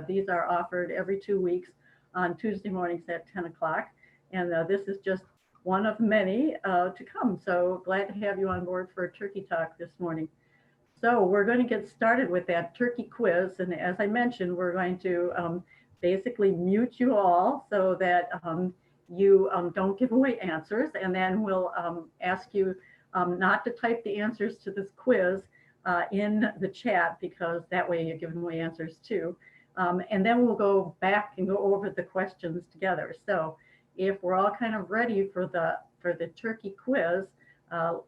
these are offered every 2 weeks on Tuesday mornings at 10 o'clock. And this is just one of many to come. So glad to have you on board for a turkey talk this morning. So we're going to get started with that turkey quiz. And as I mentioned, we're going to basically mute you all so that you don't give away answers. And then we'll ask you not to type the answers to this quiz in the chat, because that way you're giving away answers too. And then we'll go back and go over the questions together. So if we're all kind of ready for the turkey quiz,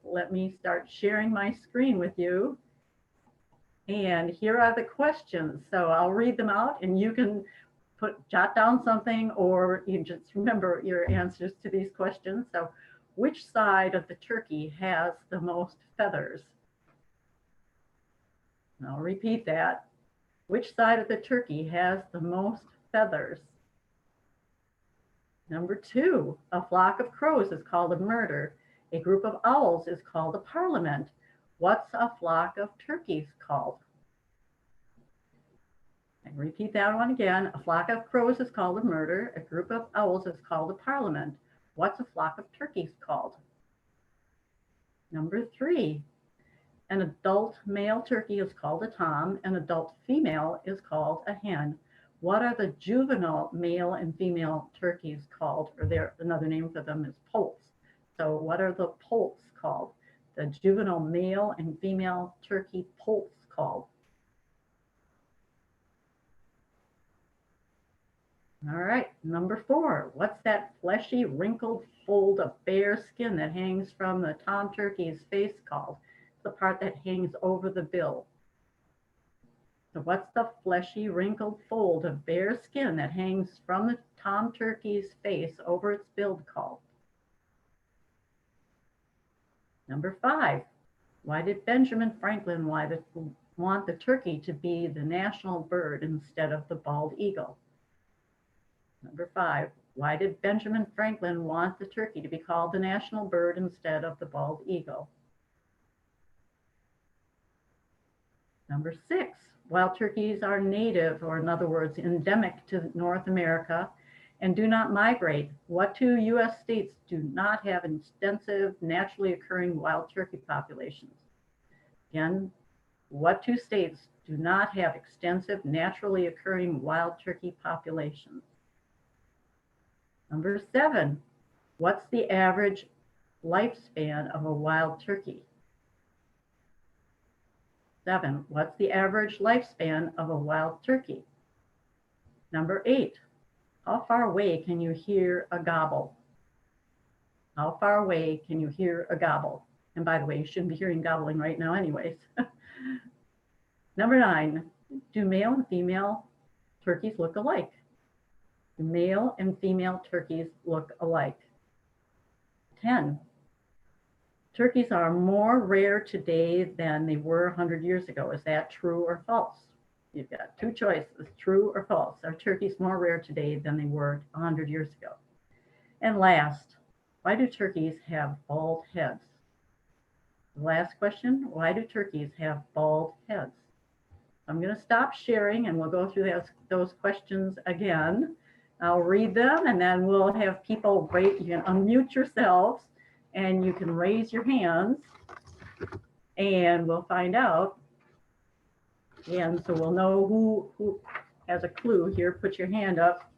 let me start sharing my screen with you. And here are the questions. So I'll read them out and you can jot down something, or you just remember your answers to these questions. So which side of the turkey has the most feathers? And I'll repeat that. Which side of the turkey has the most feathers? Number 2, a flock of crows is called a murder. A group of owls is called a parliament. What's a flock of turkeys called? And repeat that one again. A flock of crows is called a murder. A group of owls is called a parliament. What's a flock of turkeys called? Number 3, an adult male turkey is called a tom. An adult female is called a hen. What are the juvenile male and female turkeys called? Or another name for them is poults. So what are the poults called? The juvenile male and female turkey poults called? All right, number 4, what's that fleshy wrinkled fold of bare skin that hangs from the tom turkey's face called? The part that hangs over the bill. So what's the fleshy wrinkled fold of bare skin that hangs from the tom turkey's face over its bill called? Number 5, why did Benjamin Franklin want the turkey to be the national bird instead of the bald eagle? Number 5, why did Benjamin Franklin want the turkey to be called the national bird instead of the bald eagle? Number 6, wild turkeys are native, or in other words, endemic to North America and do not migrate. What 2 U.S. states do not have extensive naturally occurring wild turkey populations? Again, what 2 states do not have extensive naturally occurring wild turkey populations? Number 7, what's the average lifespan of a wild turkey? 7, what's the average lifespan of a wild turkey? Number 8, how far away can you hear a gobble? How far away can you hear a gobble? And by the way, you shouldn't be hearing gobbling right now anyways. Number 9, do male and female turkeys look alike? Do male and female turkeys look alike? 10, turkeys are more rare today than they were 100 years ago. Is that true or false? You've got 2 choices, true or false. Are turkeys more rare today than they were 100 years ago? And last, why do turkeys have bald heads? Last question, why do turkeys have bald heads? I'm going to stop sharing and we'll go through those questions again. I'll read them and then we'll have people wait. You can unmute yourselves and you can raise your hands and we'll find out. And so we'll know who has a clue here. Put your hand up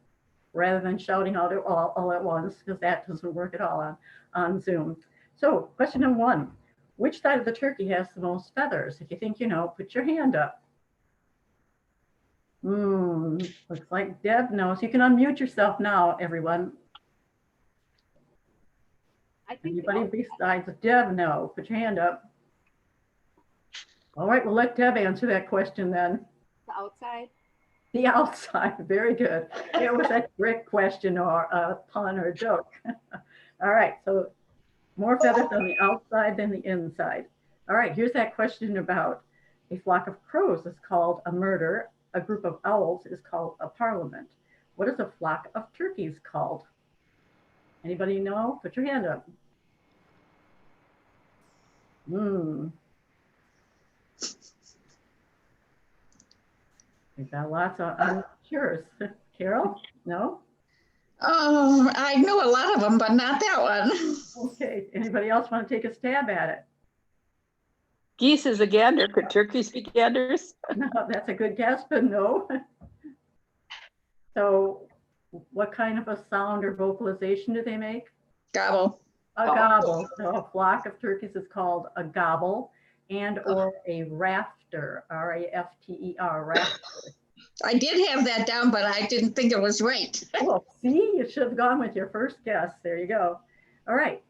rather than shouting out all at once, because that doesn't work at all on Zoom. So question number 1, which side of the turkey has the most feathers? If you think you know, put your hand up. Looks like Deb knows. You can unmute yourself now, everyone. Anybody besides Deb know? Put your hand up. All right, we'll let Deb answer that question then. The outside? The outside, very good. It was a trick question or a pun or a joke. All right, so more feathers on the outside than the inside. All right, here's that question about a flock of crows is called a murder. A group of owls is called a parliament. What is a flock of turkeys called? Anybody know? Put your hand up. We've got lots of unsures. Carol? No? Oh, I know a lot of them, but not that one. Okay. Anybody else want to take a stab at it? Geese is a gander. Could turkeys be ganders? No, that's a good guess, but no. So what kind of a sound or vocalization do they make? Gobble. A gobble. So a flock of turkeys is called a gobble and or a rafter, R-A-F-T-E-R, rafter. I did have that down, but I didn't think it was right. Well, see, you should have gone with your first guess. There you go. All right.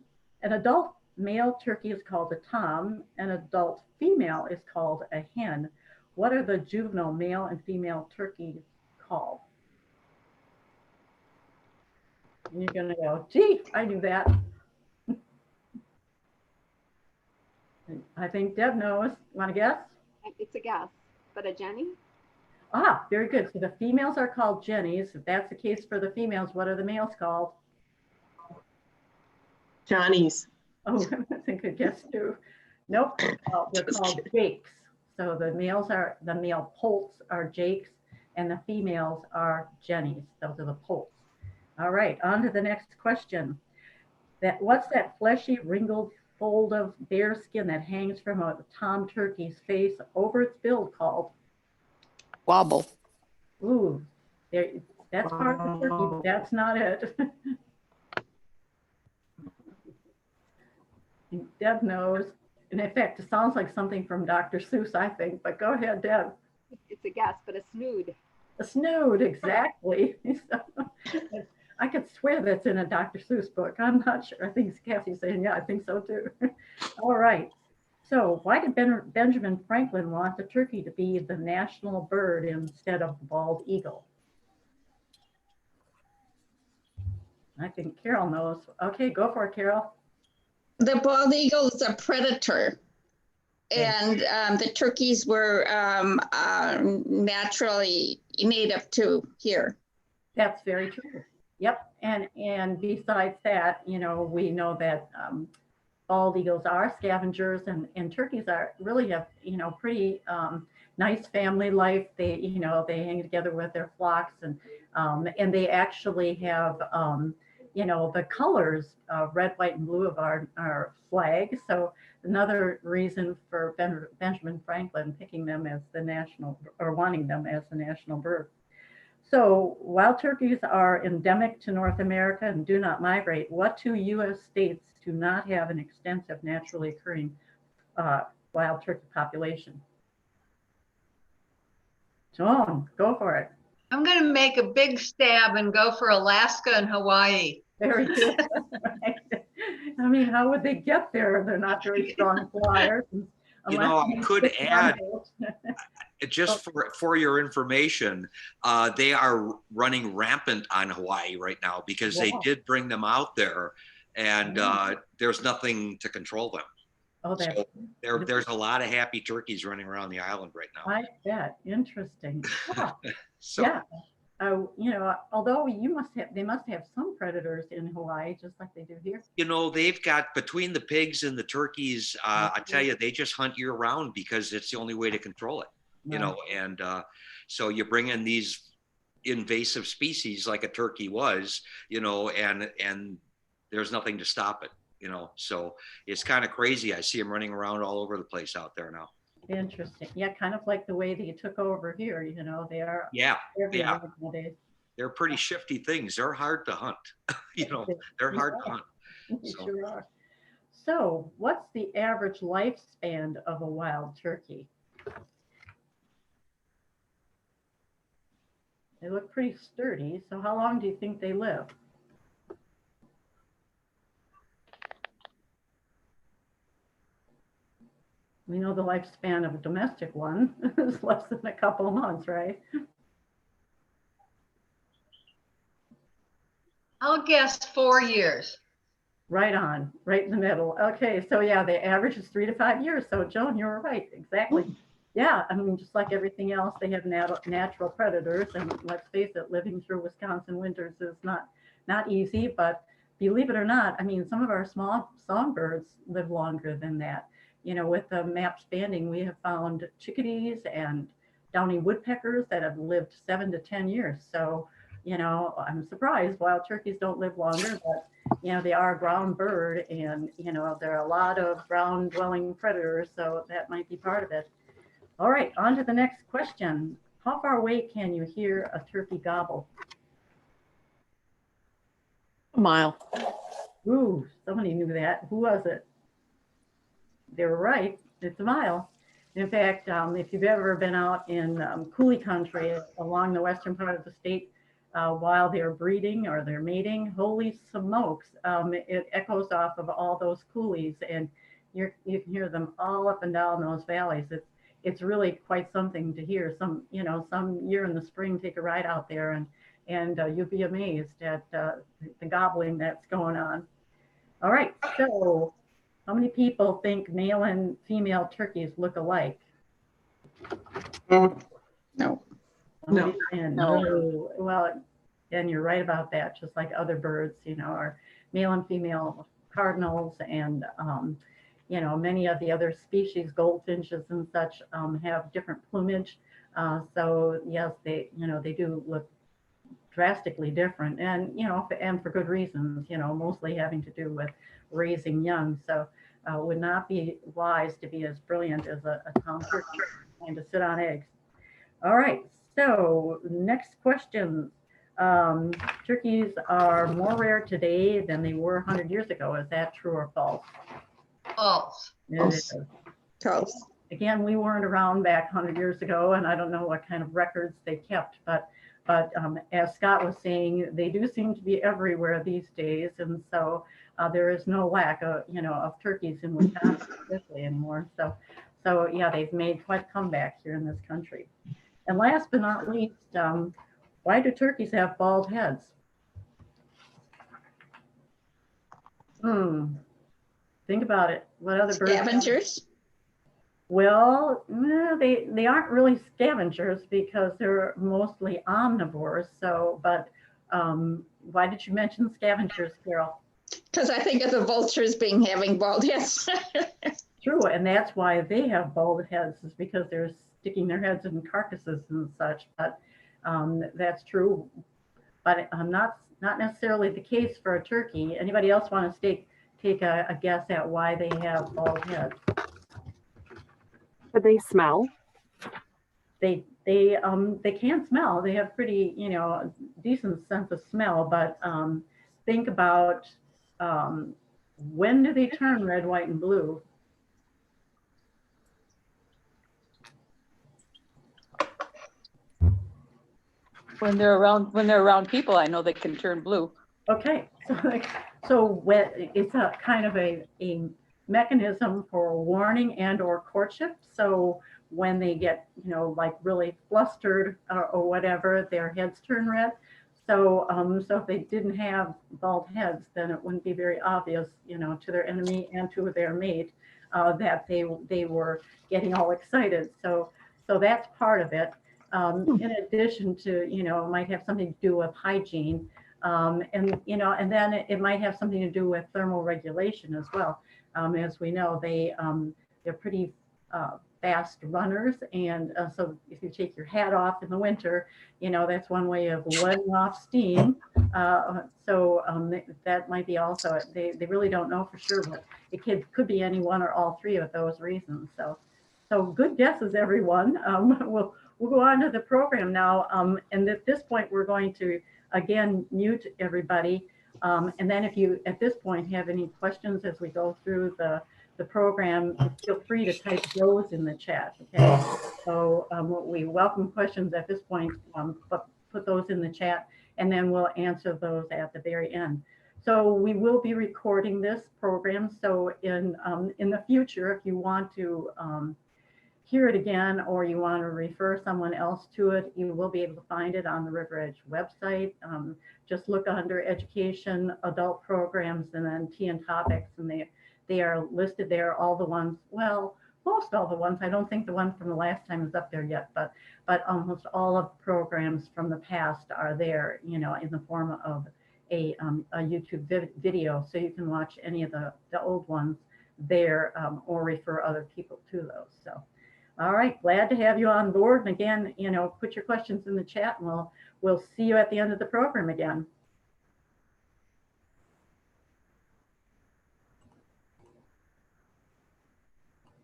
An adult male turkey is called a tom. An adult female is called a hen. What are the juvenile male and female turkeys called? And you're going to go, gee, I knew that. I think Deb knows. Want to guess? It's a guess, but a Jenny? Ah, very good. So the females are called jennies. If that's the case for the females, what are the males called? Johnny's. Oh, that's a good guess too. Nope, they're called jakes. So the male poults are jakes and the females are jennies. Those are the poults. All right, on to the next question. What's that fleshy, wrinkled fold of bare skin that hangs from a tom turkey's face over its bill called? Wobble. Ooh, that's part of the turkey, but that's not it. Deb knows. And in fact, it sounds like something from Dr. Seuss, I think, but go ahead, Deb. It's a guess, but a snood. A snood, exactly. I could swear that's in a Dr. Seuss book. I'm not sure. I think Cassie's saying, yeah, I think so too. All right. So why did Benjamin Franklin want the turkey to be the national bird instead of the bald eagle? I think Carol knows. Okay, go for it, Carol. The bald eagle is a predator, and the turkeys were naturally native to here. That's very true. Yep. And besides that, you know, we know that bald eagles are scavengers, and turkeys are really have, you know, pretty nice family life. They, you know, they hang together with their flocks, and they actually have, you know, the colors red, white, and blue of our flag. So another reason for Benjamin Franklin picking them as the national, or wanting them as the national bird. So wild turkeys are endemic to North America and do not migrate. What two U.S. states do not have an extensive naturally occurring wild turkey population? Joan, go for it. I'm going to make a big stab and go for Alaska and Hawaii. Very good. I mean, how would they get there? They're not very strong flyers. You know, I could add, just for your information, they are running rampant on Hawaii right now because they did bring them out there, and there's nothing to control them. Oh, that's so there's a lot of happy turkeys running around the island right now. I bet. Interesting. Huh. So, yeah. You know, although they must have some predators in Hawaii, just like they do here. you know, they've got, between the pigs and the turkeys, I tell you, they just hunt year round because it's the only way to control it, you know, and so you bring in these invasive species like a turkey was, you know, and there's nothing to stop it, you know, so it's kind of crazy. I see them running around all over the place out there now. Interesting. Yeah, kind of like the way that you took over here, you know, they are. Yeah. Nowadays. They're pretty shifty things. They're hard to hunt. You know, they're hard to hunt. So. Sure are. So what's the average lifespan of a wild turkey? They look pretty sturdy. So how long do you think they live? We know the lifespan of a domestic one is less than a couple of months, right? I'll guess 4 years. Right on, right in the middle. Okay, so yeah, the average is 3 to 5 years. So Joan, you were right, exactly. Yeah, I mean, just like everything else, they have natural predators, and let's face it, living through Wisconsin winters is not easy. But believe it or not, I mean, some of our small songbirds live longer than that. You know, with the map spanning, we have found chickadees and downy woodpeckers that have lived 7 to 10 years. So, you know, I'm surprised wild turkeys don't live longer, but, you know, they are a ground bird and, you know, there are a lot of ground dwelling predators. So that might be part of it. All right, on to the next question. How far away can you hear a turkey gobble? A mile. Ooh, somebody knew that. Who was it? They were right. It's a mile. In fact, if you've ever been out in coulee country along the western part of the state while they're breeding or they're mating, holy smokes, it echoes off of all those coulees, and you can hear them all up and down those valleys. It's really quite something to hear. Some year in the spring, take a ride out there, and you'll be amazed at the gobbling that's going on. All right, so how many people think male and female turkeys look alike? No. No. No. Well, and you're right about that. Just like other birds, you know, our male and female cardinals and you know, many of the other species, goldfinches and such, have different plumage. So yes, they do look drastically different, and you know, and for good reasons. You know, mostly having to do with raising young. So would not be wise to be as brilliant as a tom turkey and to sit on eggs. All right. So next question. Turkeys are more rare today than they were 100 years ago. Is that true or false? False. It False. is. False. Again, we weren't around back 100 years ago, and I don't know what kind of records they kept, but as Scott was saying, they do seem to be everywhere these days, and so there is no lack of turkeys in Wisconsin especially anymore. So yeah, they've made quite a comeback here in this country. And last but not least, why do turkeys have bald heads? Think about it. What other birds? Scavengers. Well, they aren't really scavengers because they're mostly omnivores. So, but why did you mention scavengers, Carol? Because I think of the vultures having bald heads. True, and that's why they have bald heads, is because they're sticking their heads in carcasses and such. But that's true. But not necessarily the case for a turkey. Anybody else want to take a guess at why they have bald heads? Do they smell? They can smell. They have pretty, decent sense of smell, but think about when do they turn red, white, and blue? When they're around people, I know they can turn blue. Okay, so when it's a kind of a mechanism for warning and or courtship. So when they get, like really flustered or whatever, their heads turn red. So so if they didn't have bald heads, then it wouldn't be very obvious, to their enemy and to their mate that they were getting all excited. So that's part of it. In addition to, it might have something to do with hygiene. And then it might have something to do with thermal regulation as well. As we know, they're pretty fast runners, and so if you take your hat off in the winter, that's one way of letting off steam. That might be also, they really don't know for sure, but it could be any one or all three of those reasons. So good guesses, everyone. We'll go on to the program now, and at this point we're going to again mute everybody. And then if you, at this point, have any questions as we go through the program, feel free to type those in the chat, okay? So we welcome questions at this point, but put those in the chat, and then we'll answer those at the very end. So we will be recording this program. So in the future, if you want to hear it again, or you want to refer someone else to it, you will be able to find it on the Riveredge website. Just look under education, adult programs, and then tea and topics, and they are listed there. All the ones, well, most all the ones. I don't think the one from the last time is up there yet, but almost all of the programs from the past are there, in the form of a YouTube video, so you can watch any of the old ones there, or refer other people to those. So. All right, glad to have you on board. And again, put your questions in the chat and we'll see you at the end of the program again.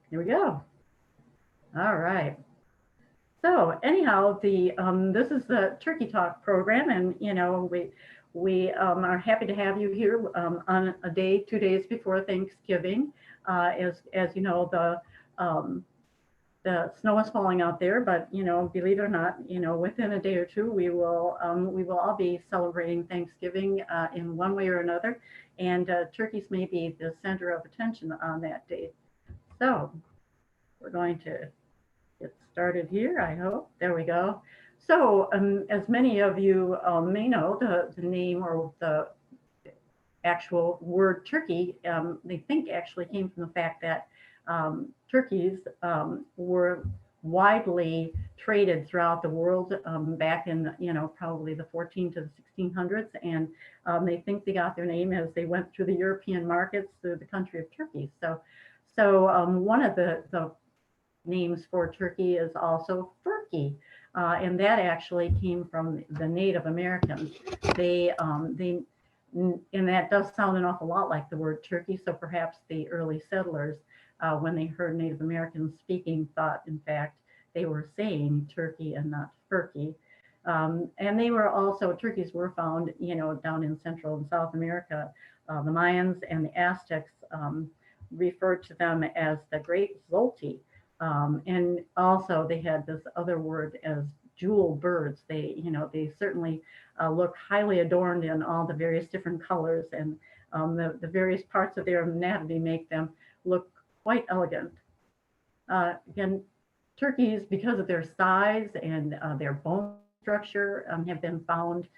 Here we go. All right. So anyhow, this is the Turkey Talk program, and we are happy to have you here on a day, 2 days before Thanksgiving. As you know, the snow is falling out there, but believe it or not, within a day or two, we will all be celebrating Thanksgiving in one way or another, and turkeys may be the center of attention on that day. So we're going to get started here, I hope. There we go. So as many of you may know, the name or the actual word turkey, they think actually came from the fact that turkeys were widely traded throughout the world back in, probably the 14 to the 1600s. And they think they got their name as they went through the European markets through the country of Turkey. So one of the names for turkey is also furkey, and that actually came from the Native Americans. And that does sound an awful lot like the word turkey. So perhaps the early settlers, when they heard Native Americans speaking, thought in fact they were saying turkey and not furkey. And they were also, turkeys were found, down in Central and South America. The Mayans and the Aztecs referred to them as the Great Zolti. And also they had this other word as jewel birds. They certainly look highly adorned in all the various different colors, and the various parts of their anatomy make them look quite elegant. Again, turkeys, because of their size and their bone structure, have been found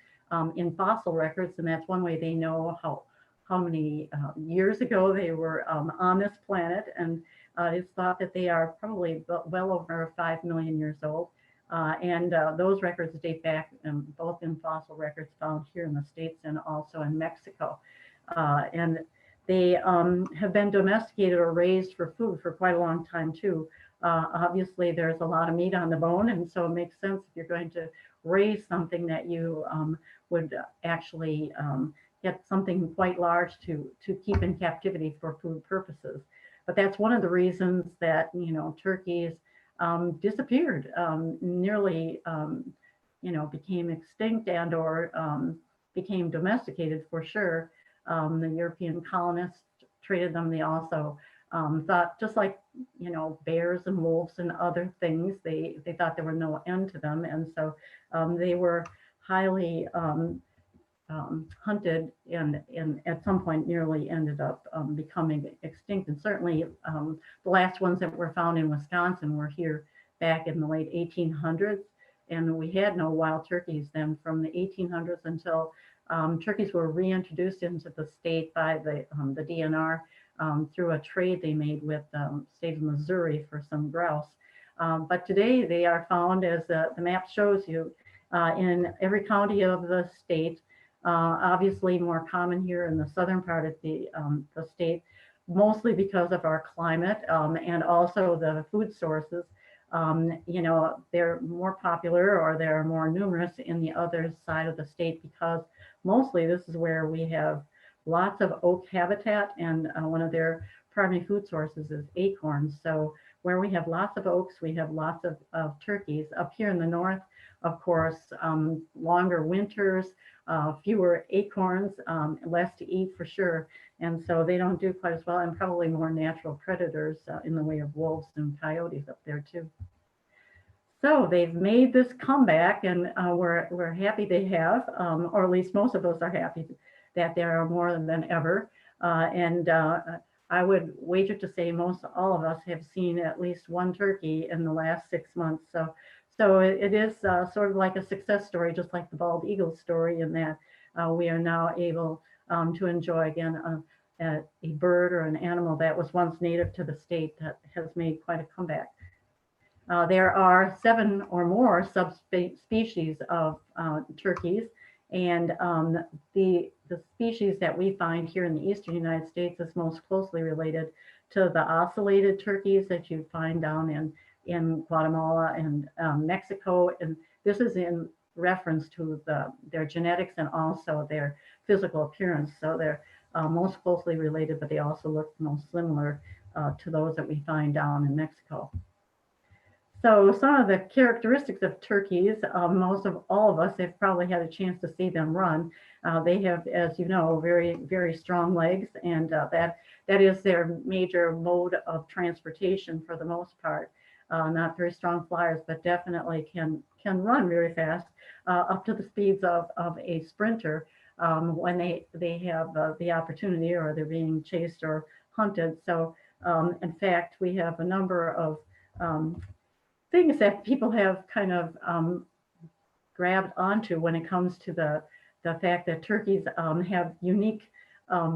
in fossil records, and that's one way they know how many years ago they were on this planet. And it's thought that they are probably well over 5 million years old. And those records date back both in fossil records found here in the States and also in Mexico. And they have been domesticated or raised for food for quite a long time too. Obviously, there's a lot of meat on the bone, and so it makes sense if you're going to raise something that you would actually get something quite large to keep in captivity for food purposes. But that's one of the reasons that turkeys disappeared, nearly became extinct and or became domesticated for sure. The European colonists traded them. They also thought, just like bears and wolves and other things, they thought there were no end to them, and so they were highly hunted, and at some point nearly ended up becoming extinct. And certainly the last ones that were found in Wisconsin were here back in the late 1800s, and we had no wild turkeys then from the 1800s until turkeys were reintroduced into the state by the DNR through a trade they made with the state of Missouri for some grouse. But today they are found, as the map shows you, in every county of the state. Obviously more common here in the southern part of the state, mostly because of our climate and also the food sources. They're more popular or they're more numerous in the other side of the state because mostly this is where we have lots of oak habitat, and one of their primary food sources is acorns. So where we have lots of oaks, we have lots of turkeys. Up here in the north, of course, longer winters, fewer acorns, less to eat for sure. And so they don't do quite as well, and probably more natural predators in the way of wolves and coyotes up there too. So they've made this comeback, and we're happy they have, or at least most of us are happy that there are more than ever. And I would wager to say most all of us have seen at least one turkey in the last 6 months. So it is sort of like a success story, just like the bald eagle story, in that we are now able to enjoy again a bird or an animal that was once native to the state that has made quite a comeback. There are 7 or more subspecies of turkeys, and the species that we find here in the eastern United States is most closely related to the ocellated turkeys that you find down in in Guatemala and Mexico. And this is in reference to their genetics and also their physical appearance. So they're most closely related, but they also look most similar to those that we find down in Mexico. So some of the characteristics of turkeys, most of all of us have probably had a chance to see them run. They have, as you know, very, very strong legs, and that is their major mode of transportation for the most part. Not very strong flyers, but definitely can run very fast, up to the speeds of a sprinter when they have the opportunity or they're being chased or hunted. So in fact, we have a number of things that people have kind of grabbed onto when it comes to the fact that turkeys have unique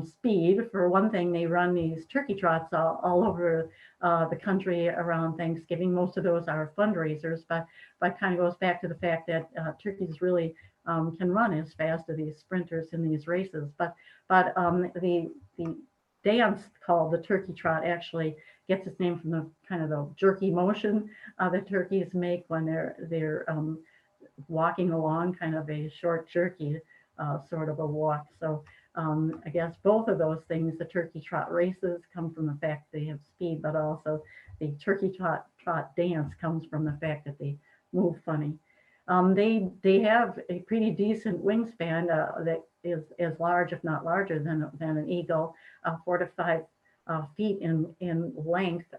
speed. For one thing, they run these turkey trots all over the country around Thanksgiving. Most of those are fundraisers, but kind of goes back to the fact that turkeys really can run as fast as these sprinters in these races. But the dance called the turkey trot actually gets its name from the kind of the jerky motion that turkeys make when they're walking along, kind of a short jerky sort of a walk. So I guess both of those things, the turkey trot races, come from the fact they have speed, but also the turkey trot dance comes from the fact that they move funny. They have a pretty decent wingspan that is as large, if not larger, than an eagle, 4 to 5 feet in length,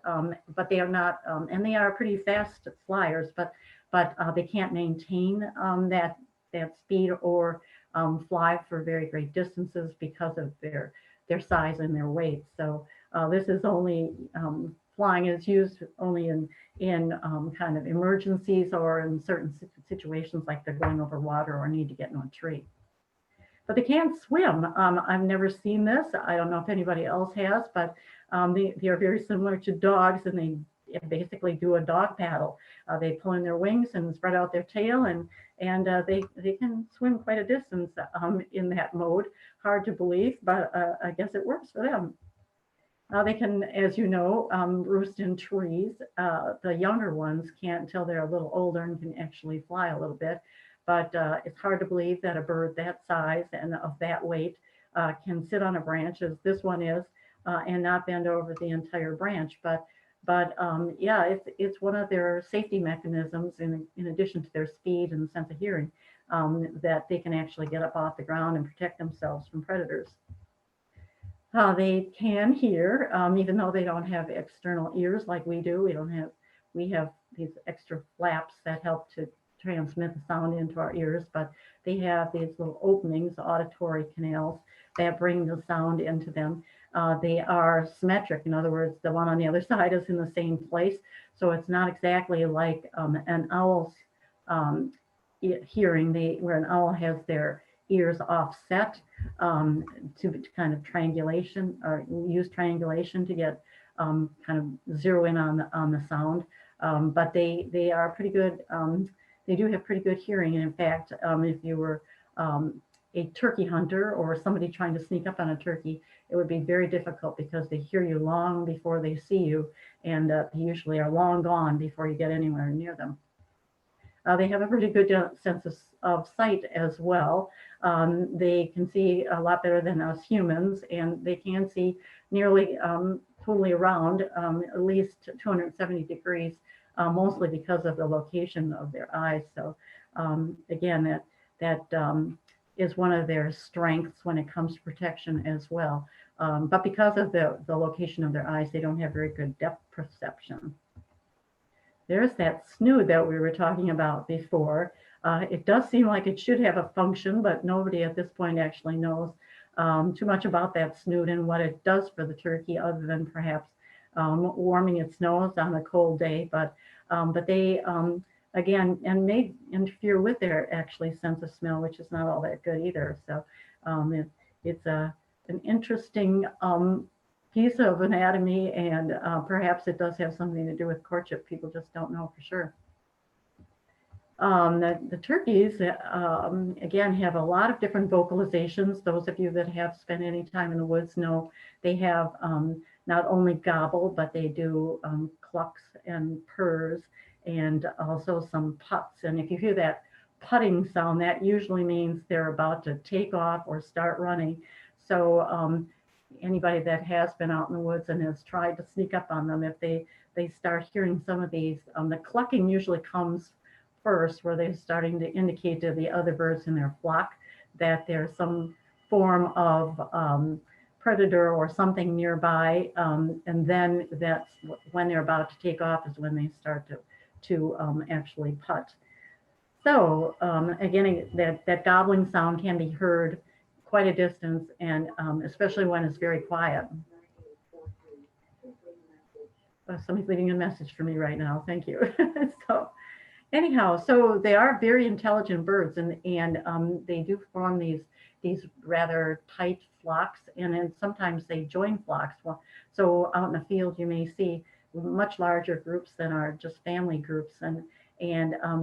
but they are not, and they are pretty fast flyers, but they can't maintain that speed or fly for very great distances because of their size and their weight. So this is only flying is used only in kind of emergencies or in certain situations like they're going over water or need to get into a tree. But they can't swim. I've never seen this. I don't know if anybody else has, but they are very similar to dogs, and they basically do a dog paddle. They pull in their wings and spread out their tail, and they can swim quite a distance in that mode. Hard to believe, but I guess it works for them. They can, as you know, roost in trees. The younger ones can't until they're a little older and can actually fly a little bit. But it's hard to believe that a bird that size and of that weight can sit on a branch, as this one is, and not bend over the entire branch. But yeah, it's one of their safety mechanisms in addition to their speed and sense of hearing, that they can actually get up off the ground and protect themselves from predators. They can hear, even though they don't have external ears like we do. We have these extra flaps that help to transmit the sound into our ears, but they have these little openings, auditory canals, that bring the sound into them. They are symmetric. In other words, the one on the other side is in the same place. So it's not exactly like an owl's hearing, where an owl has their ears offset to kind of triangulation, or use triangulation to get kind of zero in on the sound. But they are pretty good. They do have pretty good hearing. And in fact, if you were a turkey hunter or somebody trying to sneak up on a turkey, it would be very difficult because they hear you long before they see you, and they usually are long gone before you get anywhere near them. They have a pretty good sense of sight as well. They can see a lot better than us humans, and they can see nearly totally around, at least 270 degrees, mostly because of the location of their eyes. So again, that is one of their strengths when it comes to protection as well. But because of the location of their eyes, they don't have very good depth perception. There's that snood that we were talking about before. It does seem like it should have a function, but nobody at this point actually knows too much about that snood and what it does for the turkey, other than perhaps warming its nose on a cold day. But they, again, and may interfere with their actually sense of smell, which is not all that good either. So it's an interesting piece of anatomy, and perhaps it does have something to do with courtship. People just don't know for sure. The turkeys, again, have a lot of different vocalizations. Those of you that have spent any time in the woods know they have not only gobble, but they do clucks and purrs, and also some putts. And if you hear that putting sound, that usually means they're about to take off or start running. So anybody that has been out in the woods and has tried to sneak up on them, if they start hearing some of these, the clucking usually comes first, where they're starting to indicate to the other birds in their flock that there's some form of predator or something nearby, and then that's when they're about to take off is when they start to actually putt. So again, that gobbling sound can be heard quite a distance, and especially when it's very quiet. Somebody's leaving a message for me right now. Thank you. So anyhow, so they are very intelligent birds, and they do form these rather tight flocks, and then sometimes they join flocks. Well, so out in the field you may see much larger groups than are just family groups, and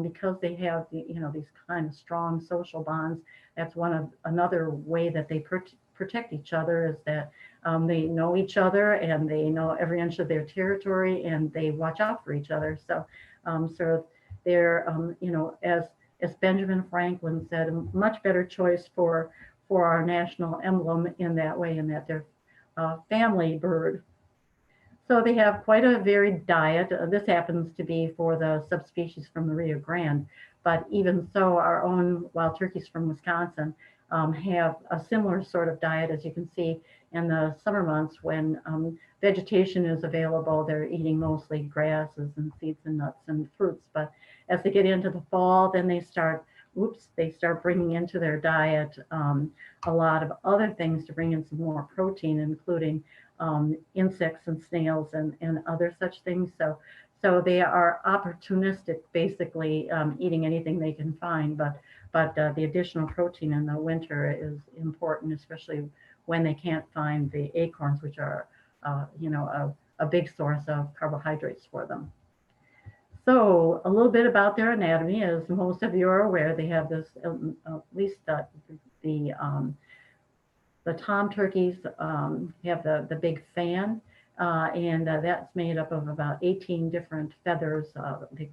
because they have these kind of strong social bonds, that's another way that they protect each other, is that they know each other and they know every inch of their territory, and they watch out for each other. So they're as Benjamin Franklin said, a much better choice for our national emblem in that way, in that they're a family bird. So they have quite a varied diet. This happens to be for the subspecies from the Rio Grande, but even so, our own wild turkeys from Wisconsin have a similar sort of diet. As you can see, in the summer months when vegetation is available, they're eating mostly grasses and seeds and nuts and fruits. But as they get into the fall, then they start bringing into their diet a lot of other things to bring in some more protein, including insects and snails and other such things. So they are opportunistic, basically eating anything they can find. But the additional protein in the winter is important, especially when they can't find the acorns, which are a big source of carbohydrates for them. So a little bit about their anatomy. As most of you are aware, they have this, at least the tom turkeys have the big fan, and that's made up of about 18 different feathers.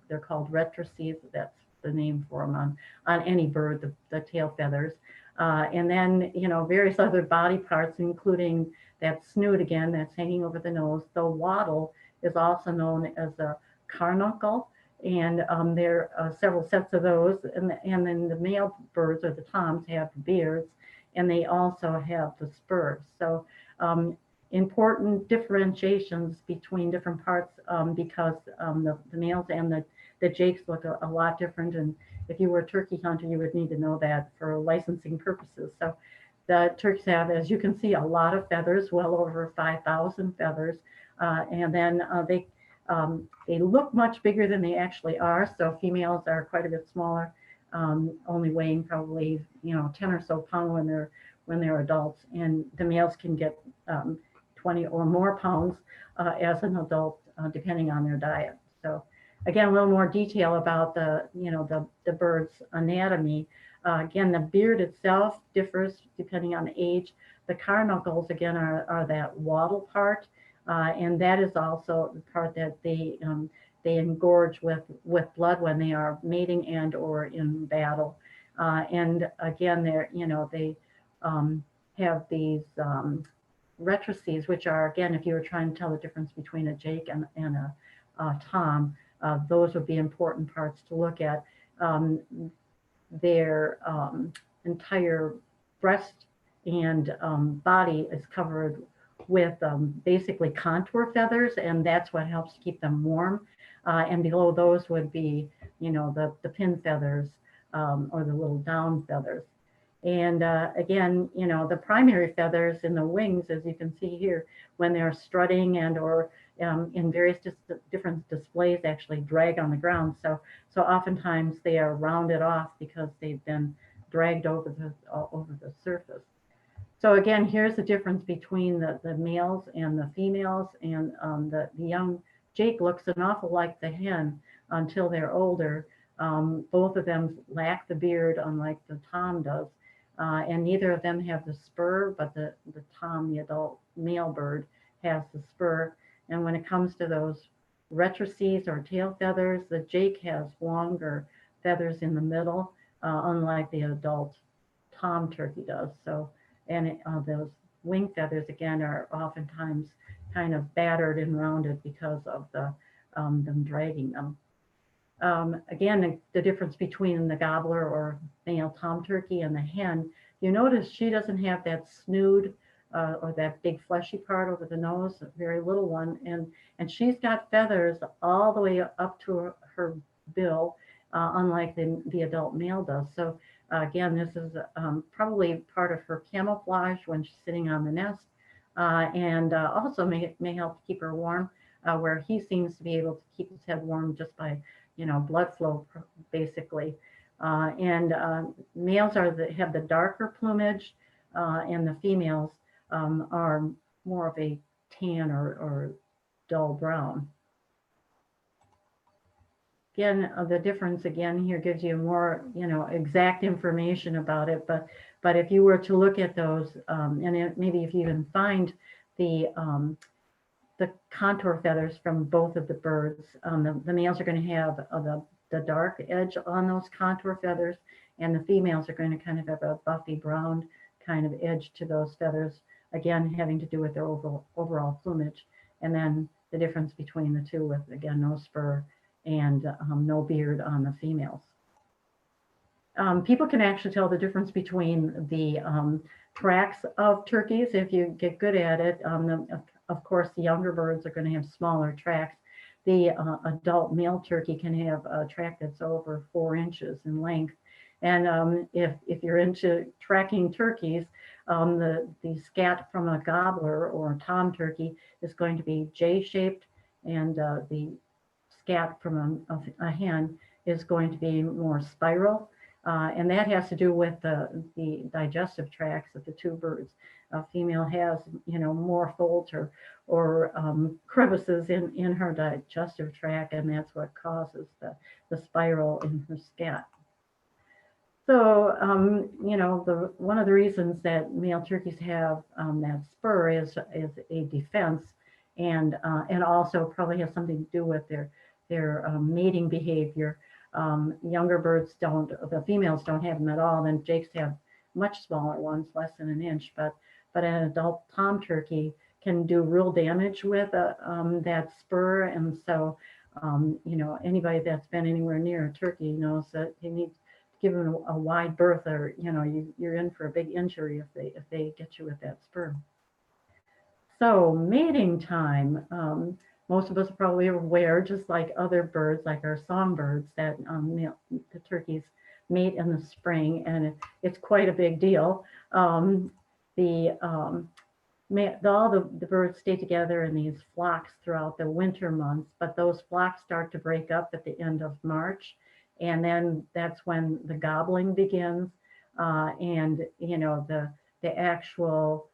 They're called rectrices. That's the name for them on any bird, the tail feathers. And then, various other body parts, including that snoot again, that's hanging over the nose. The wattle is also known as a carbuncle, and there are several sets of those. And then the male birds, or the toms, have beards, and they also have the spurs. So important differentiations between different parts, because the males and the jakes look a lot different. And if you were a turkey hunter, you would need to know that for licensing purposes. So the turkeys have, as you can see, a lot of feathers, well over 5,000 feathers. And then they look much bigger than they actually are. So females are quite a bit smaller, only weighing probably 10 or so pounds when they're adults, and the males can get 20 or more pounds as an adult, depending on their diet. So again, a little more detail about the bird's anatomy. Again, the beard itself differs depending on age. The carbuncles, again, are that wattle part, and that is also the part that they engorge with blood when they are mating and or in battle. And again, they have these rectrices, which are, again, if you were trying to tell the difference between a jake and a tom, those would be important parts to look at. Their entire breast and body is covered with basically contour feathers, and that's what helps to keep them warm. And below those would be, the pin feathers or the little down feathers. And again, the primary feathers in the wings, as you can see here, when they're strutting and or in various different displays, actually drag on the ground. So oftentimes they are rounded off because they've been dragged over the surface. So again, here's the difference between the males and the females. And the young jake looks an awful like the hen until they're older. Both of them lack the beard, unlike the tom does. And neither of them have the spur, but the tom, the adult male bird, has the spur. And when it comes to those retrices or tail feathers, the Jake has longer feathers in the middle, unlike the adult tom turkey does. So, and those wing feathers again are oftentimes kind of battered and rounded because of them dragging them. Again, the difference between the gobbler or male tom turkey and the hen, you notice she doesn't have that snood or that big fleshy part over the nose, a very little one, and she's got feathers all the way up to her bill, unlike the adult male does. So again, this is probably part of her camouflage when she's sitting on the nest, and also may help keep her warm, where he seems to be able to keep his head warm just by blood flow, basically. And males have the darker plumage, and the females are more of a tan or dull brown. Again, the difference again here gives you more, exact information about it. But if you were to look at those, and maybe if you even find the contour feathers from both of the birds, the males are going to have the dark edge on those contour feathers, and the females are going to kind of have a buffy brown kind of edge to those feathers, again having to do with their overall plumage. And then the difference between the two with, again, no spur and no beard on the females. People can actually tell the difference between the tracks of turkeys if you get good at it. Of course, the younger birds are going to have smaller tracks. The adult male turkey can have a track that's over 4 inches in length. And if you're into tracking turkeys, the scat from a gobbler or a tom turkey is going to be J-shaped, and the scat from a hen is going to be more spiral. And that has to do with the digestive tracts of the two birds. A female has, more folds or crevices in her digestive tract, and that's what causes the spiral in her scat. So, one of the reasons that male turkeys have that spur is a defense, and also probably has something to do with their mating behavior. Younger birds don't, the females don't have them at all. Then jakes have much smaller ones, less than an inch. But an adult tom turkey can do real damage with that spur, and so anybody that's been anywhere near a turkey knows that you need to give them a wide berth, or you're in for a big injury if they get you with that spur. So mating time. Most of us are probably aware, just like other birds, like our songbirds, that the turkeys mate in the spring, and it's quite a big deal. All the birds stay together in these flocks throughout the winter months, but those flocks start to break up at the end of March, and then that's when the gobbling begins, and the actual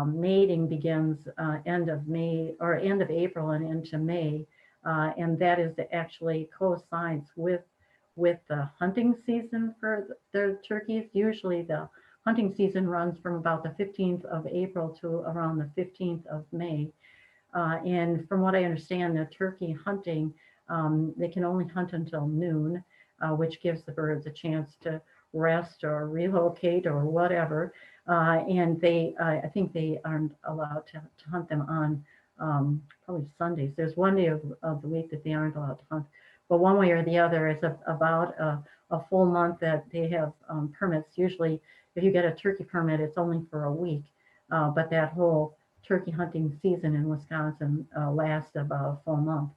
mating begins end of May or end of April and into May, and that is actually coincides with the hunting season for the turkeys. Usually the hunting season runs from about the 15th of April to around the 15th of May. And from what I understand, the turkey hunting, they can only hunt until noon, which gives the birds a chance to rest or relocate or whatever. And I think they aren't allowed to hunt them on probably Sundays. There's one day of the week that they aren't allowed to hunt, but one way or the other, it's about a full month that they have permits. Usually, if you get a turkey permit, it's only for a week, but that whole turkey hunting season in Wisconsin lasts about a full month.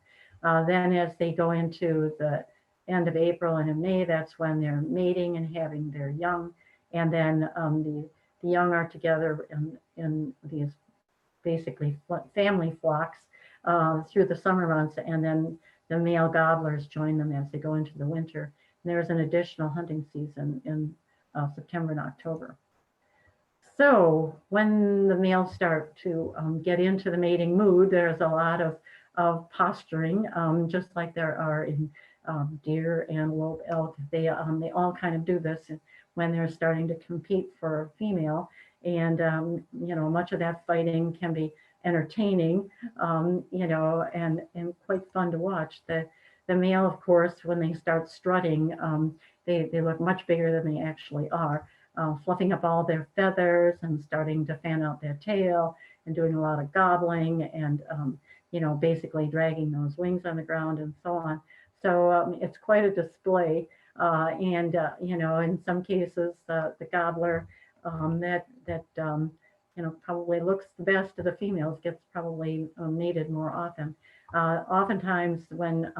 Then as they go into the end of April and in May, that's when they're mating and having their young, and then the young are together in these basically family flocks through the summer months, and then the male gobblers join them as they go into the winter. And there's an additional hunting season in September and October. So when the males start to get into the mating mood, there's a lot of posturing, just like there are in deer, antelope, elk. They all kind of do this when they're starting to compete for a female. And much of that fighting can be entertaining, and quite fun to watch. The male, of course, when they start strutting, they look much bigger than they actually are, fluffing up all their feathers and starting to fan out their tail and doing a lot of gobbling and, basically dragging those wings on the ground and so on. So it's quite a display. In some cases, the gobbler probably looks the best of the females gets probably mated more often. Oftentimes when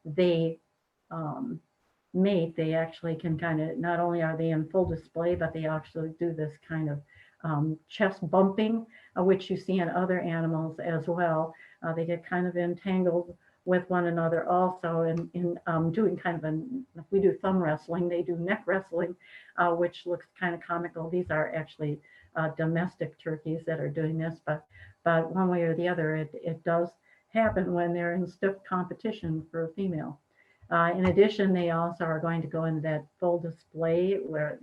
they mate, they actually can kind of, not only are they in full display, but they actually do this kind of chest bumping, which you see in other animals as well. They get kind of entangled with one another also in doing kind of if we do thumb wrestling, they do neck wrestling, which looks kind of comical. These are actually domestic turkeys that are doing this, but one way or the other, it does happen when they're in stiff competition for a female. In addition, they also are going to go into that full display where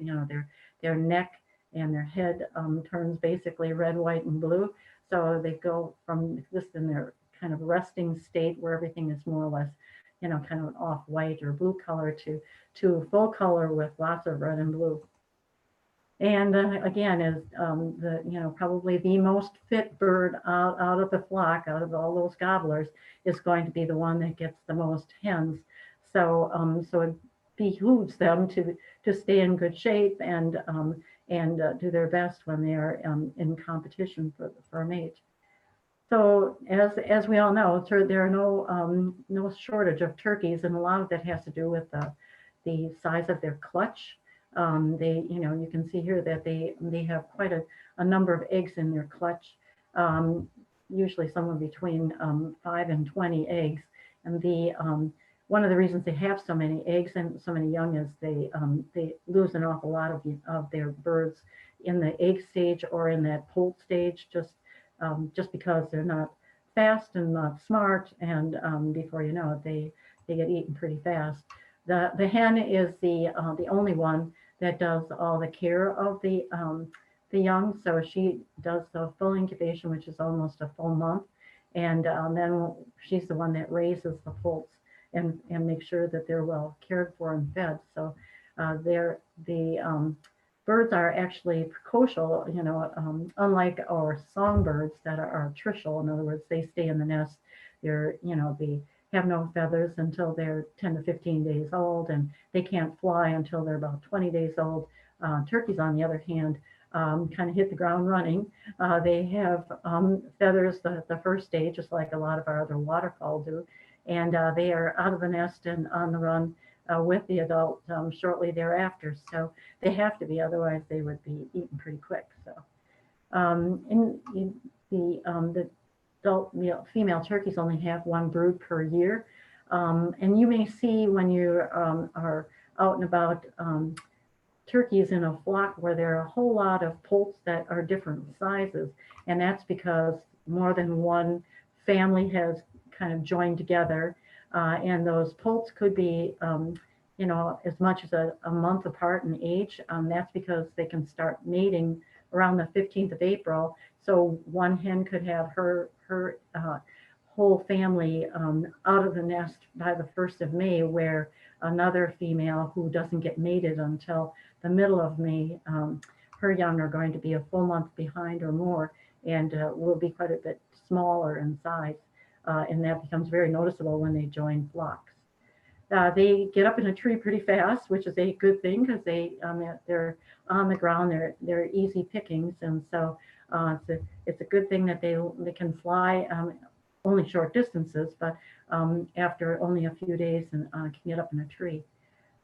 their neck and their head turns basically red, white, and blue. So they go from this in their kind of resting state where everything is more or less, kind of an off-white or blue color to full color with lots of red and blue. And again, is probably the most fit bird out of the flock, out of all those gobblers, is going to be the one that gets the most hens. So it behooves them to stay in good shape and do their best when they are in competition for a mate. So as we all know, there are no shortage of turkeys, and a lot of that has to do with the size of their clutch. You can see here that they have quite a number of eggs in their clutch, usually somewhere between 5 and 20 eggs. And one of the reasons they have so many eggs and so many young is they lose an awful lot of their birds in the egg stage or in that poult stage, just because they're not fast and not smart, and before you know it, they get eaten pretty fast. The hen is the only one that does all the care of the young. So she does the full incubation, which is almost a full month, and then she's the one that raises the poults and makes sure that they're well cared for and fed. So the birds are actually precocial, unlike our songbirds that are tricial. In other words, they stay in the nest. They have no feathers until they're 10 to 15 days old, and they can't fly until they're about 20 days old. Turkeys, on the other hand, kind of hit the ground running. They have feathers the first day, just like a lot of our other waterfowl do, and they are out of the nest and on the run with the adult shortly thereafter. So they have to be, otherwise they would be eaten pretty quick. So the adult female turkeys only have one brood per year. And you may see when you are out and about turkeys in a flock where there are a whole lot of poults that are different sizes. And that's because more than one family has kind of joined together. And those poults could be, as much as a month apart in age. That's because they can start mating around the 15th of April. So one hen could have her whole family out of the nest by the 1st of May, where another female who doesn't get mated until the middle of May, her young are going to be a full month behind or more, and will be quite a bit smaller in size. And that becomes very noticeable when they join flocks. They get up in a tree pretty fast, which is a good thing because they're on the ground. They're easy pickings, and so it's a good thing that they can fly only short distances, but after only a few days and can get up in a tree.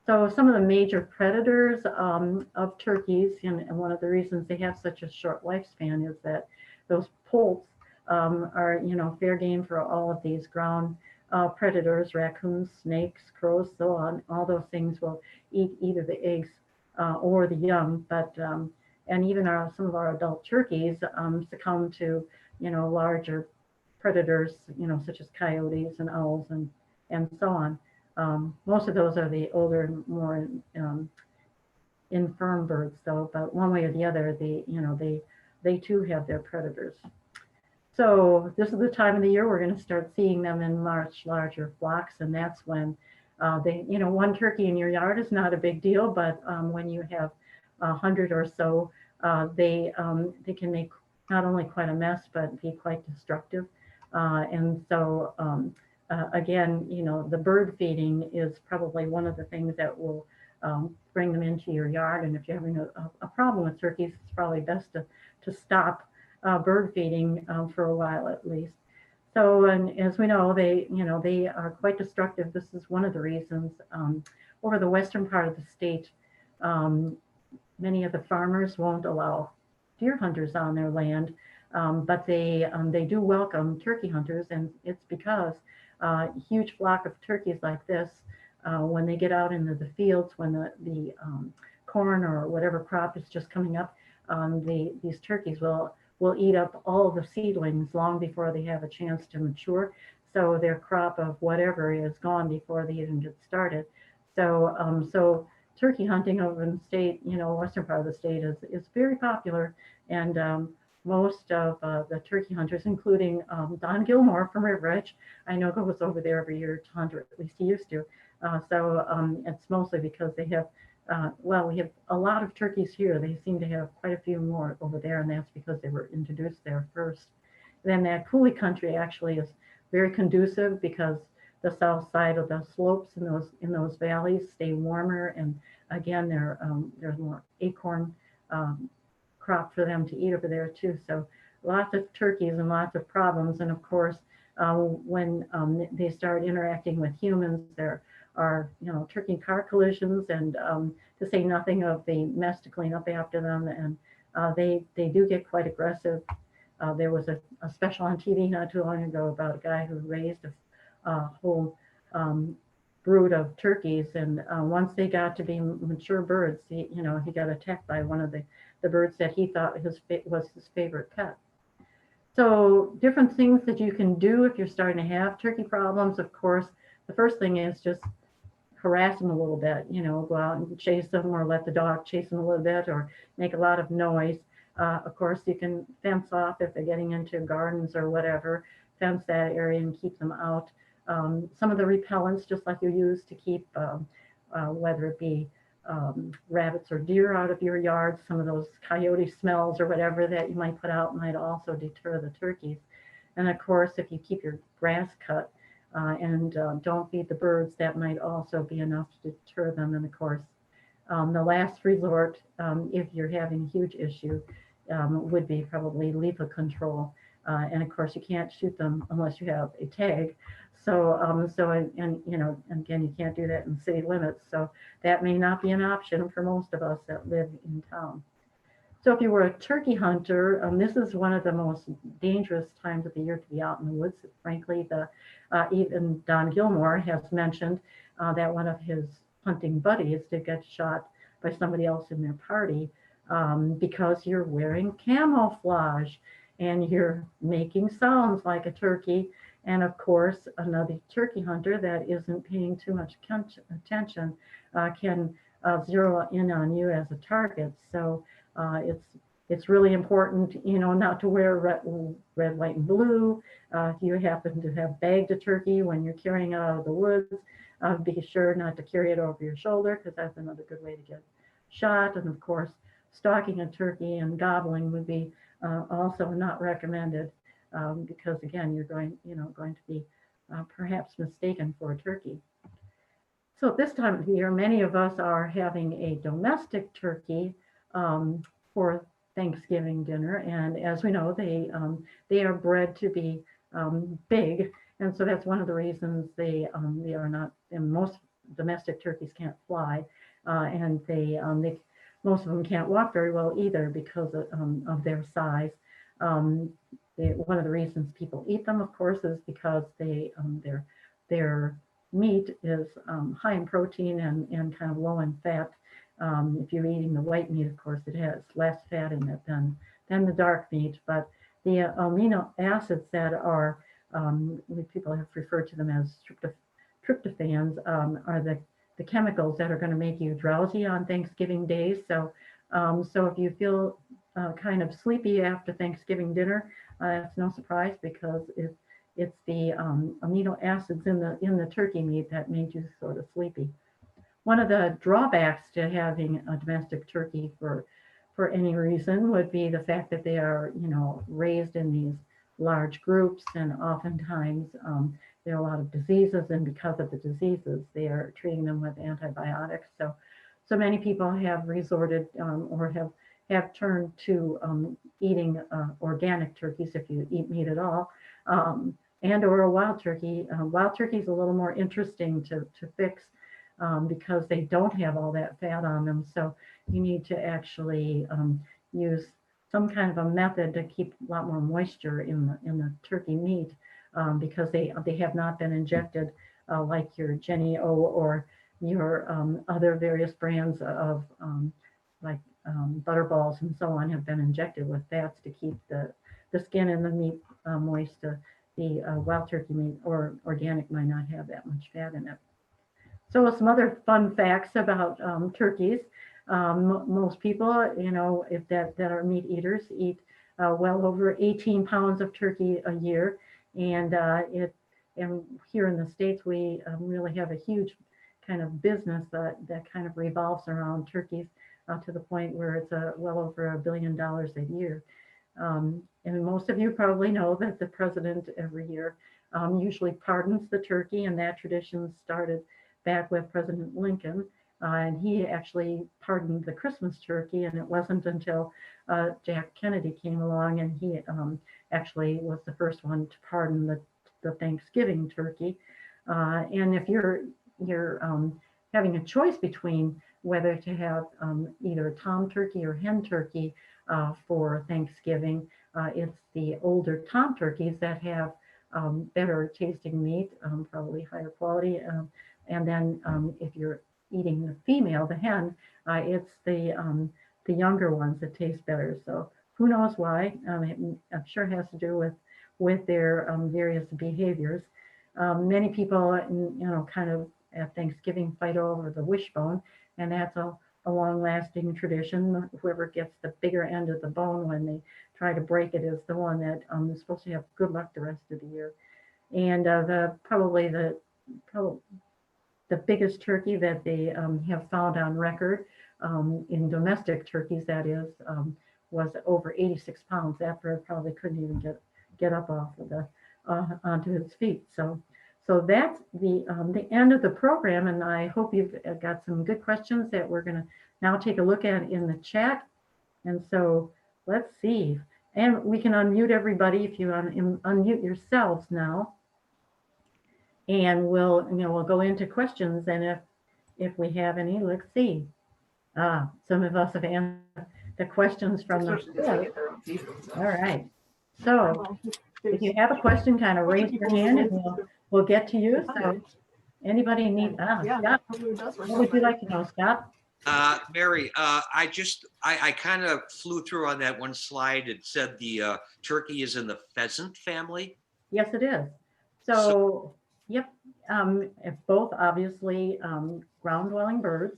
So some of the major predators of turkeys, and one of the reasons they have such a short lifespan is that those poults are fair game for all of these ground predators, raccoons, snakes, crows, so on. All those things will eat either the eggs or the young, but and even some of our adult turkeys succumb to larger predators, such as coyotes and owls and so on. Most of those are the older, more infirm birds, though. But one way or the other, they too have their predators. So this is the time of the year we're going to start seeing them in much larger flocks, and that's when one turkey in your yard is not a big deal, but when you have 100 or so, they can make not only quite a mess, but be quite destructive. And so again, the bird feeding is probably one of the things that will bring them into your yard. And if you're having a problem with turkeys, it's probably best to stop bird feeding for a while at least. So, and as we know, they are quite destructive. This is one of the reasons over the western part of the state, many of the farmers won't allow deer hunters on their land, but they do welcome turkey hunters, and it's because a huge flock of turkeys like this, when they get out into the fields, when the corn or whatever crop is just coming up, these turkeys will eat up all the seedlings long before they have a chance to mature. So their crop of whatever is gone before they even get started. So turkey hunting over in the state, western part of the state is very popular. And most of the turkey hunters, including Don Gilmore from Riveredge, I know goes over there every year to hunt, or at least he used to. So it's mostly because they have we have a lot of turkeys here. They seem to have quite a few more over there, and that's because they were introduced there first. Then that coulee country actually is very conducive because the south side of the slopes in those valleys stay warmer, and again, there's more acorn crop for them to eat over there too. So lots of turkeys and lots of problems. And of course, when they start interacting with humans, there are turkey car collisions, and to say nothing of the mess to clean up after them, and they do get quite aggressive. There was a special on TV not too long ago about a guy who raised a whole brood of turkeys, and once they got to be mature birds, he got attacked by one of the birds that he thought was his favorite pet. So different things that you can do if you're starting to have turkey problems. Of course, the first thing is just harass them a little bit, go out and chase them, or let the dog chase them a little bit, or make a lot of noise. Of course, you can fence off if they're getting into gardens or whatever, fence that area and keep them out. Some of the repellents, just like you use to keep, whether it be rabbits or deer out of your yard, some of those coyote smells or whatever that you might put out might also deter the turkeys. And of course, if you keep your grass cut, and don't feed the birds, that might also be enough to deter them. And of course, the last resort, if you're having a huge issue, would be probably lethal control. And of course, you can't shoot them unless you have a tag. So, and again, you can't do that in city limits. So that may not be an option for most of us that live in town. So if you were a turkey hunter, this is one of the most dangerous times of the year to be out in the woods. Frankly, even Don Gilmore has mentioned that one of his hunting buddies did get shot by somebody else in their party because you're wearing camouflage and you're making sounds like a turkey. And of course, another turkey hunter that isn't paying too much attention can zero in on you as a target. So it's really important, not to wear red, white, and blue. If you happen to have bagged a turkey when you're carrying it out of the woods, be sure not to carry it over your shoulder, because that's another good way to get shot. And of course, stalking a turkey and gobbling would be also not recommended, because again, you're going to be perhaps mistaken for a turkey. So at this time of the year, many of us are having a domestic turkey for Thanksgiving dinner, and as we know, they are bred to be big, and so that's one of the reasons they are not. And most domestic turkeys can't fly, and they most of them can't walk very well either because of their size. One of the reasons people eat them, of course, is because their meat is high in protein and kind of low in fat. If you're eating the white meat, of course, it has less fat in it than the dark meat. But the amino acids that are, people have referred to them as tryptophans, are the chemicals that are going to make you drowsy on Thanksgiving days. So if you feel kind of sleepy after Thanksgiving dinner. It's no surprise because it's the amino acids in the turkey meat that made you sort of sleepy. One of the drawbacks to having a domestic turkey for any reason would be the fact that they are, raised in these large groups, and oftentimes there are a lot of diseases, and because of the diseases, they are treating them with antibiotics. So many people have resorted or have turned to eating organic turkeys, if you eat meat at all, and or a wild turkey. Wild turkey is a little more interesting to fix because they don't have all that fat on them. So you need to actually use some kind of a method to keep a lot more moisture in the turkey meat because they have not been injected like your Jenny O or your other various brands of like butterballs and so on have been injected with fats to keep the skin and the meat moist. The wild turkey meat or organic might not have that much fat in it. So some other fun facts about turkeys. Most people, if that are meat eaters, eat well over 18 pounds of turkey a year, and here in the States we really have a huge kind of business that kind of revolves around turkeys to the point where it's well over $1 billion a year. And most of you probably know that the president every year usually pardons the turkey, and that tradition started back with President Lincoln. And he actually pardoned the Christmas turkey, and it wasn't until Jack Kennedy came along and he actually was the first one to pardon the Thanksgiving turkey. And if you're having a choice between whether to have either tom turkey or hen turkey for Thanksgiving, it's the older tom turkeys that have better tasting meat, probably higher quality. And then if you're eating the female, the hen, it's the younger ones that taste better. So who knows why? I'm sure it has to do with their various behaviors. Many people, kind of at Thanksgiving fight over the wishbone, and that's a long-lasting tradition. Whoever gets the bigger end of the bone when they try to break it is the one that is supposed to have good luck the rest of the year. And probably the biggest turkey that they have found on record in domestic turkeys, that is, was over 86 pounds. That bird probably couldn't even get up off of onto its feet. So that's the end of the program, and I hope you've got some good questions that we're going to now take a look at in the chat. And so let's see, and we can unmute everybody if you unmute yourselves now. And we'll go into questions, and if we have any, let's see. Some of us have answered the questions from the quiz. All right. So if you have a question, kind of raise your hand, and we'll get to you. So anybody need? Scott, what would you like to know, Scott? Mary, I kind of flew through on that one slide. It said the turkey is in the pheasant family. Yes, it is. So yep, both obviously ground-dwelling birds.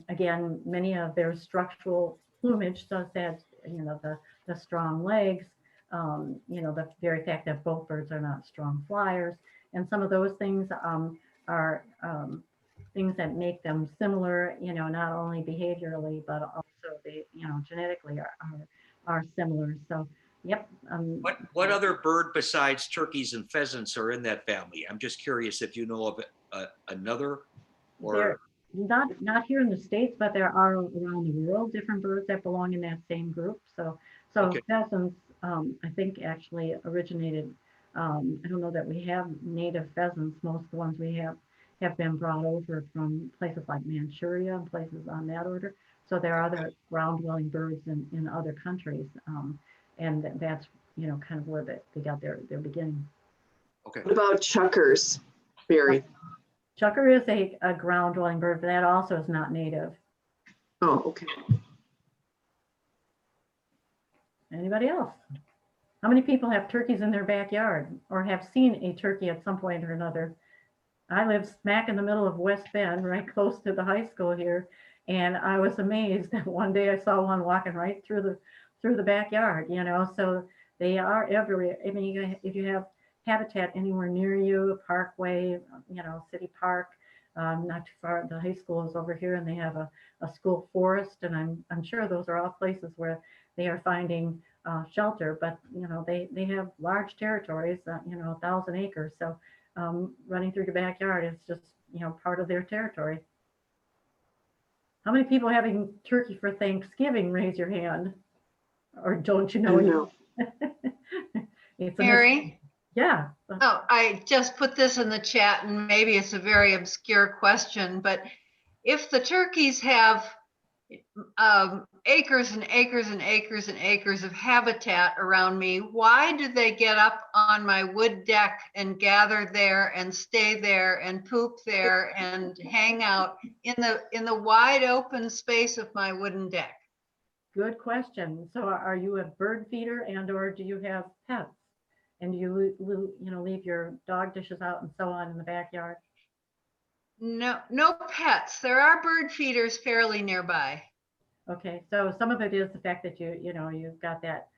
Again, many of their structural plumage does that, the strong legs, the very fact that both birds are not strong flyers, and some of those things are things that make them similar, not only behaviorally, but also they, genetically are similar. So yep. What other bird besides turkeys and pheasants are in that family? I'm just curious if you know of another, or not here in the States, but there are around the world different birds that belong in that same group. So Okay. Pheasants, I think actually originated. I don't know that we have native pheasants. Most of the ones we have been brought over from places like Manchuria and places on that order. So there are other ground-dwelling birds in other countries. And that's kind of where they got their beginning. okay. What about chuckers, Barry? Chucker is a ground-dwelling bird, but that also is not native. Oh, okay. Anybody else? How many people have turkeys in their backyard or have seen a turkey at some point or another? I live smack in the middle of West Bend, right close to the high school here. And I was amazed that one day I saw one walking right through the backyard, so they are everywhere. I mean, if you have habitat anywhere near you, Parkway, City Park, not too far, the high school is over here and they have a school forest. And I'm sure those are all places where they are finding shelter, but they have large territories, 1,000 acres. So running through the backyard is just, part of their territory. How many people having turkey for Thanksgiving? Raise your hand. Or don't you I know? don't know. It's a Mary? yeah. Oh, I just put this in the chat and maybe it's a very obscure question, but if the turkeys have acres and acres and acres and acres of habitat around me, why do they get up on my wood deck and gather there and stay there and poop there and hang out in the wide open space of my wooden deck? Good question. So are you a bird feeder and or do you have pets? And do you leave your dog dishes out and so on in the backyard? No, no pets. There are bird feeders fairly nearby. Okay, so some of it is the fact that you've got that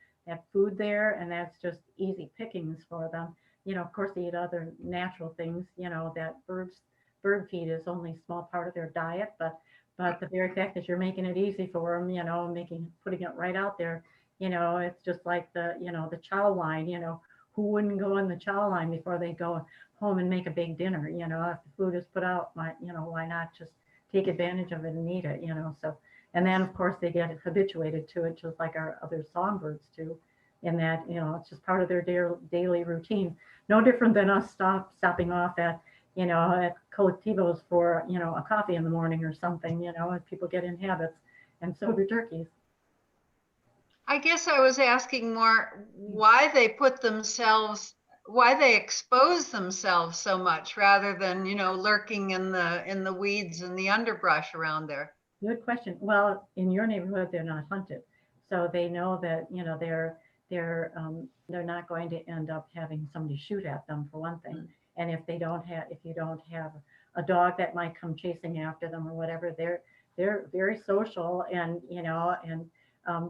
food there, and that's just easy pickings for them. Of course they eat other natural things. That bird feed is only a small part of their diet, but the very fact that you're making it easy for them, putting it right out there, it's just like the chow line. Who wouldn't go in the chow line before they go home and make a big dinner? If the food is put out, why not just take advantage of it and eat it? So. And then, of course, they get habituated to it, just like our other songbirds do, in that, it's just part of their daily routine. No different than us stopping off at collectivos for, a coffee in the morning or something, and people get in habits, and so do turkeys. I guess I was asking more why they why they expose themselves so much rather than, lurking in the weeds and the underbrush around there. Good question. Well, in your neighborhood, they're not hunted, so they know that they're not going to end up having somebody shoot at them, for one thing. And if you don't have a dog that might come chasing after them or whatever, they're very social and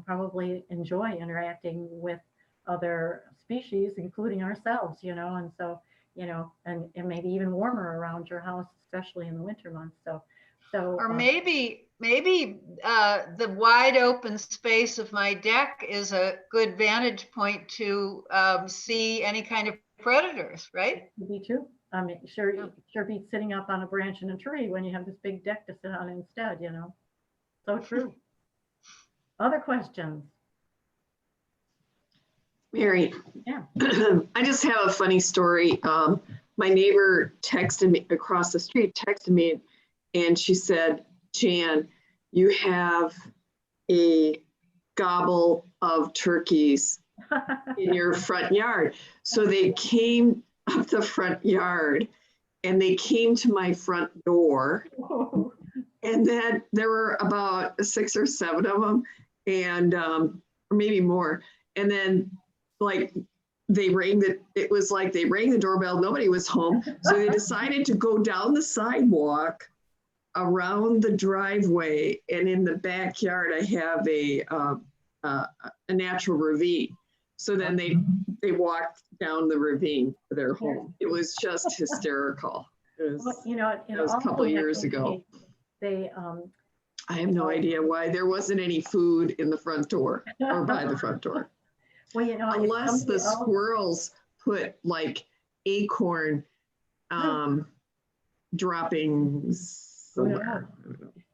probably enjoy interacting with other species, including ourselves. And so and maybe even warmer around your house, especially in the winter months. Or maybe the wide open space of my deck is a good vantage point to see any kind of predators, right? Me too. I mean, sure beats sitting up on a branch in a tree when you have this big deck to sit on instead, So true. Other questions? Mary. Yeah. I just have a funny story. My neighbor texted me across the street, and she said, Jan, you have a gobble of turkeys in your front yard. So they came up the front yard and they came to my front door. And then there were about 6 or 7 of them, and or maybe more. And then it was like they rang the doorbell, nobody was home. So they decided to go down the sidewalk around the driveway, and in the backyard I have a natural ravine. So then they walked down the ravine to their home. It was just hysterical. It was a couple of years ago. I have no idea why there wasn't any food in the front door or by the front door. Well, unless the squirrels put acorn droppings somewhere.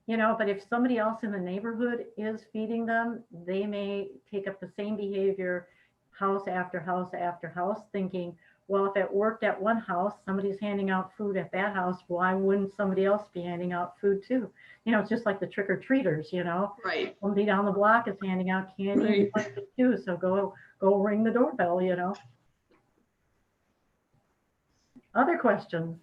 But if somebody else in the neighborhood is feeding them, they may take up the same behavior house after house after house, thinking, well, if it worked at one house, somebody's handing out food at that house, why wouldn't somebody else be handing out food too? It's just like the trick-or-treaters, Right. Somebody down the block is handing out candy too, so go ring the doorbell, Other questions?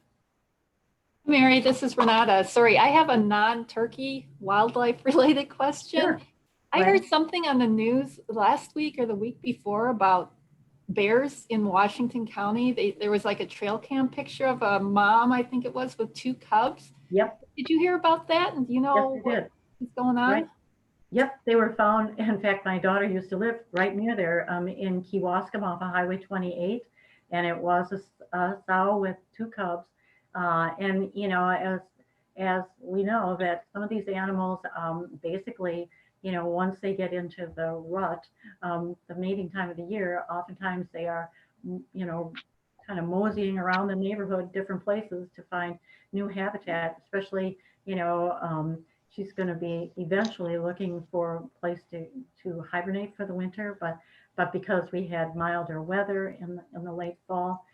Mary, this is Renata. Sorry, I have a non-turkey wildlife related question. Sure. I heard something on the news last week or the week before about bears in Washington County. There was a trail cam picture of a mom, I think it was, with 2 cubs. Yep. Did you hear about that? And do you know? Yes, I did. is going on? Right. Yep, they were found. In fact, my daughter used to live right near there in Kewaskum off of Highway 28, and it was a sow with 2 cubs. And you know, as we know that some of these animals, basically, you know, once they get into the rut, the mating time of the year, oftentimes they are, you know, kind of moseying around the neighborhood, different places to find new habitat, especially, you know. She's going to be eventually looking for a place to hibernate for the winter, but because we had milder weather in the late fall,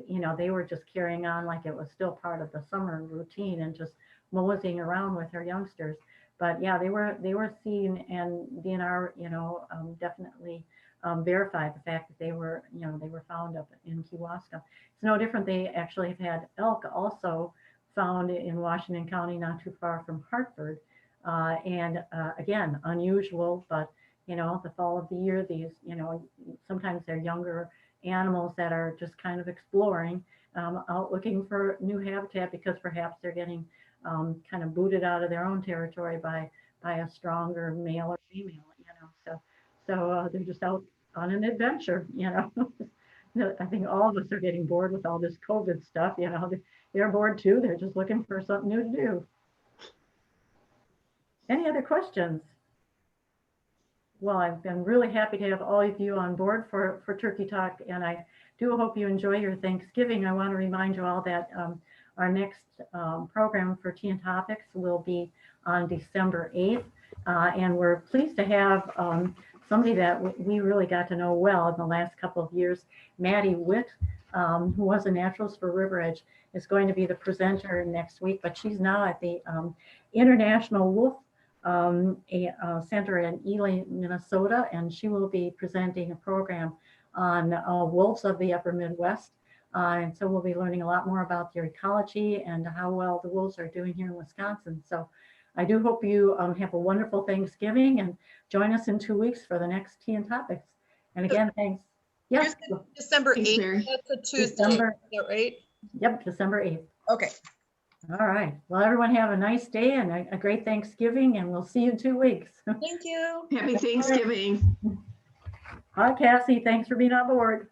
you know, they were just carrying on like it was still part of the summer routine and just moseying around with her youngsters. But yeah, they were seen, and DNR, you know, definitely verified the fact that they were, you know, they were found up in Kewaskum. It's no different. They actually have had elk also found in Washington County, not too far from Hartford. And again, unusual, but you know, the fall of the year, these, you know, sometimes they're younger animals that are just kind of exploring, out looking for new habitat because perhaps they're getting kind of booted out of their own territory by a stronger male or female, you know. So they're just out on an adventure, you know. I think all of us are getting bored with all this COVID stuff, you know. They're bored too. They're just looking for something new to do. Any other questions? Well, I've been really happy to have all of you on board for Turkey Talk, and I do hope you enjoy your Thanksgiving. I want to remind you all that our next program for Tea and Topics will be on December 8th, and we're pleased to have somebody that we really got to know well in the last couple of years, Maddie Witt, who was a naturalist for Riveredge, is going to be the presenter next week, but she's now at the International Wolf Center in Ely, Minnesota, and she will be presenting a program on wolves of the upper Midwest. And so we'll be learning a lot more about their ecology and how well the wolves are doing here in Wisconsin. So I do hope you have a wonderful Thanksgiving and join us in 2 weeks for the next Tea and Topics. And again, thanks. Yes. December Thanks, 8th, Mary. that's a Tuesday, December, is that right? yep, December 8th. Okay. All right. Well, everyone have a nice day and a great Thanksgiving, and we'll see you in 2 weeks. Thank you. Happy Thanksgiving. Hi, Cassie. Thanks for being on board.